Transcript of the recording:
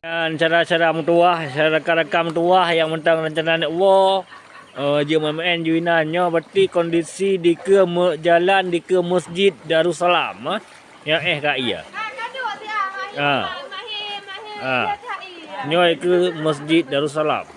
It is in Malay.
Dan cara-cara mentuah, cara rakam tuah yang mentang rencana nak war. Dia main juinannya berarti kondisi di ke jalan di ke Masjid Darussalam yang kak iya. Nyoy ke Masjid Darussalam.